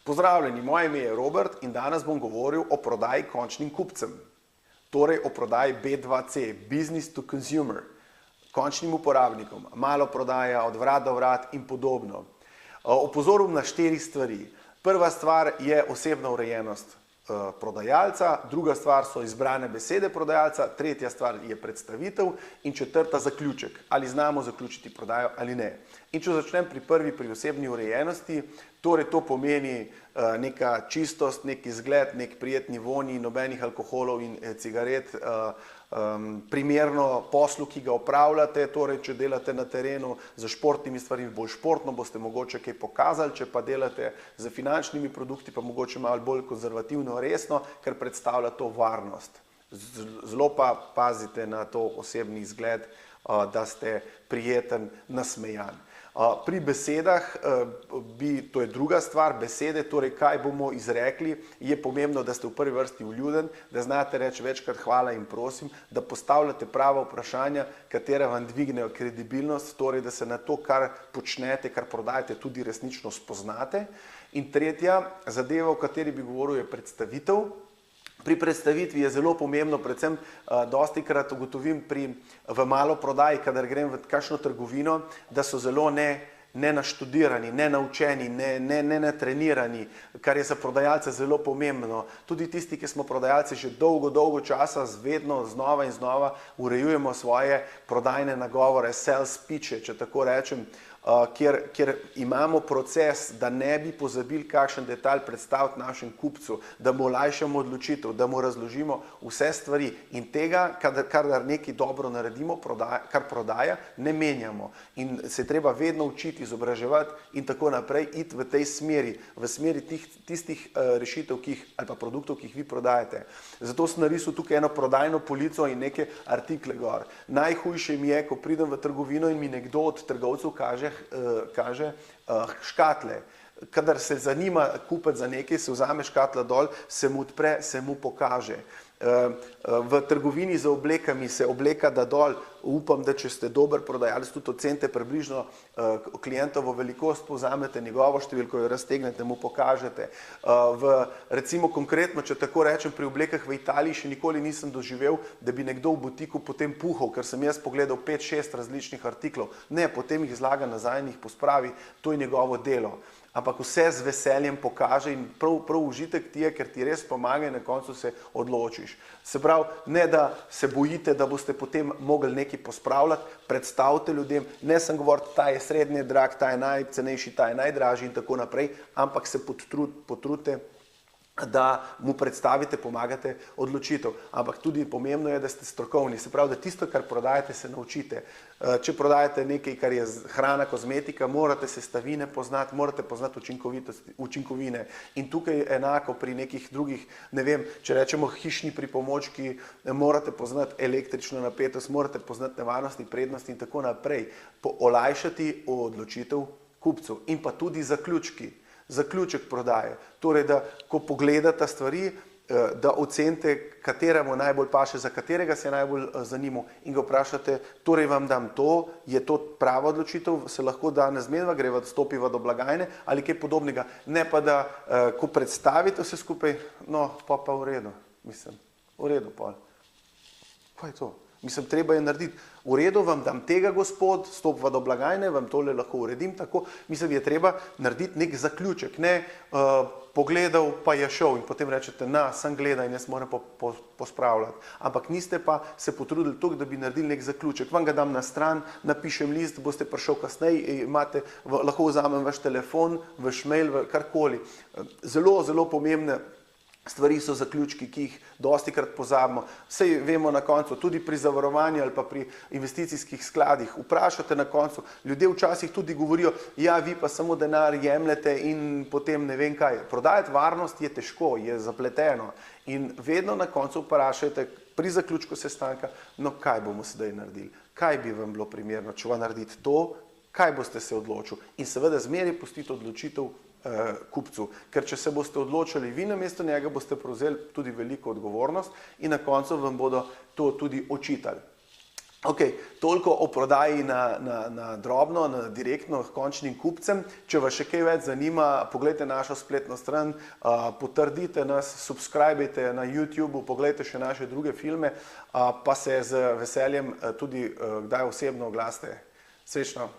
Pozdravljeni, moje ime je Robert in danes bom govoril o prodaji končnim kupcem. Torej o prodaji B2C, Business to Consumer, končnim uporabnikom, malo prodaja od vrat do vrat in podobno. Opozoril na 4 stvari. Prva stvar je osebna urejenost prodajalca, druga stvar so izbrane besede prodajalca, tretja stvar je predstavitev in četrta zaključek, ali znamo zaključiti prodajo ali ne. In če začnem pri osebni urejenosti, torej to pomeni neka čistost, nek izgled, nek prijetni vonj, nobenih alkoholov in cigaret, primerno poslu, ki ga opravljate, torej če delate na terenu z športnimi stvarmi, bolj športno boste mogoče kaj pokazali, če pa delate z finančnimi produkti, pa mogoče malo bolj konzervativno, resno, ker predstavlja to varnost. Zelo pa pazite na to osebni izgled, da ste prijeten, nasmejan. Pri besedah, to je druga stvar, besede, torej kaj bomo izrekli, je pomembno, da ste v prvi vrsti vljuden, da znate reči večkrat hvala in prosim, da postavljate prava vprašanja, katera vam dvignejo kredibilnost, torej da se na to, kar počnete, kar prodajate, tudi resnično spoznate. In tretja zadeva, o kateri bi govoril, je predstavitev. Pri predstavitvi je zelo pomembno, predvsem dostikrat ugotovim v maloprodaji, kadar grem v kakšno trgovino, da so zelo nenaštudirani, nenaučeni, netrenirani, kar je za prodajalce zelo pomembno. Tudi tisti, ki smo prodajalci že dolgo časa, vedno znova in znova urejujemo svoje prodajne nagovore, sales pitche, če tako rečem, kjer imamo proces, da ne bi pozabili kakšen detalj predstaviti našem kupcu, da mu olajšamo odločitev, da mu razložimo vse stvari in tega, kadar nekaj dobro naredimo, kar prodaja, ne menjamo. In se treba vedno učiti, izobraževati in tako naprej, iti v tej smeri, v smeri tistih rešitev ali pa produktov, ki jih vi prodajate. Zato sem narisal tukaj eno prodajno polico in neke artikle gor. Najhujše mi je, ko pridem v trgovino in mi nekdo od trgovcev kaže škatle. Kadar se zanima kupec za nekaj, se vzame škatla dol, se mu odpre, se mu pokaže. V trgovini za oblekami se obleka da dol, upam, da če ste dober prodajalec, tudi ocenite približno klientovo velikost, vzamete njegovo številko, jo raztegnete, mu pokažete. Recimo konkretno, če tako rečem, pri oblekah v Italiji še nikoli nisem doživel, da bi nekdo v butiku potem puhal, ker sem jaz pogledal 5-6 različnih artiklov. Ne, potem jih zlaga nazaj in jih pospravi, to je njegovo delo. Ampak vse z veseljem pokaže in prav užitek ti je, ker ti res pomaga in na koncu se odločiš. Se pravi, ne da se bojite, da boste potem mogli nekaj pospravljati, predstavite ljudem, ne sem govoriti, ta je srednje drag, ta je najcenejši, ta je najdražji in tako naprej, ampak se potrudite, da mu predstavite, pomagate odločitev. Ampak tudi pomembno je, da ste strokovni. Se pravi, da tisto, kar prodajate, se naučite. Če prodajate nekaj, kar je hrana, kozmetika, morate sestavine poznati, morate poznati učinkovine. In tukaj enako pri nekih drugih, ne vem, če rečemo hišni pripomočki, morate poznati električno napetost, morate poznati nevarnosti, prednosti in tako naprej. Olajšati odločitev kupcev in pa tudi zaključek prodaje. Torej, da ko pogledate stvari, da ocenite, kateremu najbolj paše, za katerega se je najbolj zanimal in ga vprašate, torej vam dam to, je to prava odločitev, se lahko danes zmeniva, stopiva do blagajne ali kaj podobnega. Ne pa da, ko predstavite vse skupaj, no, pa v redu, mislim, v redu pol. Pa je to. Mislim, treba je narediti, v redu, vam dam tega, gospod, stopiva do blagajne, vam tole lahko uredim tako. Mislim, je treba narediti nek zaključek, ne pogledal pa je šel in potem rečete, sem gledal in jaz moram pospravljati. Ampak niste pa se potrudili toliko, da bi naredili nek zaključek. Vam ga dam na stran, napišem list, boste prišel kasneje, lahko vzamem vaš telefon, vaš mail, karkoli. Zelo pomembne stvari so zaključki, ki jih dostikrat pozabimo. Saj vemo na koncu, tudi pri zavarovanju ali pa pri investicijskih skladih. Vprašate na koncu, ljudje včasih tudi govorijo, ja, vi pa samo denar jemljete in potem ne vem kaj. Prodajati varnost je težko, je zapleteno. In vedno na koncu vprašajte pri zaključku sestanka, no kaj bomo sedaj naredili, kaj bi vam bilo primerno, če vam narediti to, kaj boste se odločili. In seveda zmeraj pustiti odločitev kupcu, ker če se boste odločili vi namesto njega, boste prevzeli tudi veliko odgovornost in na koncu vam bodo to tudi očitali. Ok, toliko o prodaji na drobno, na direktno končnim kupcem. Če vas še kaj več zanima, pogledajte našo spletno stran, potrdite nas, subskrbite na YouTubeu, pogledajte še naše druge filme, pa se z veseljem tudi kdaj osebno oglasite. Srečno!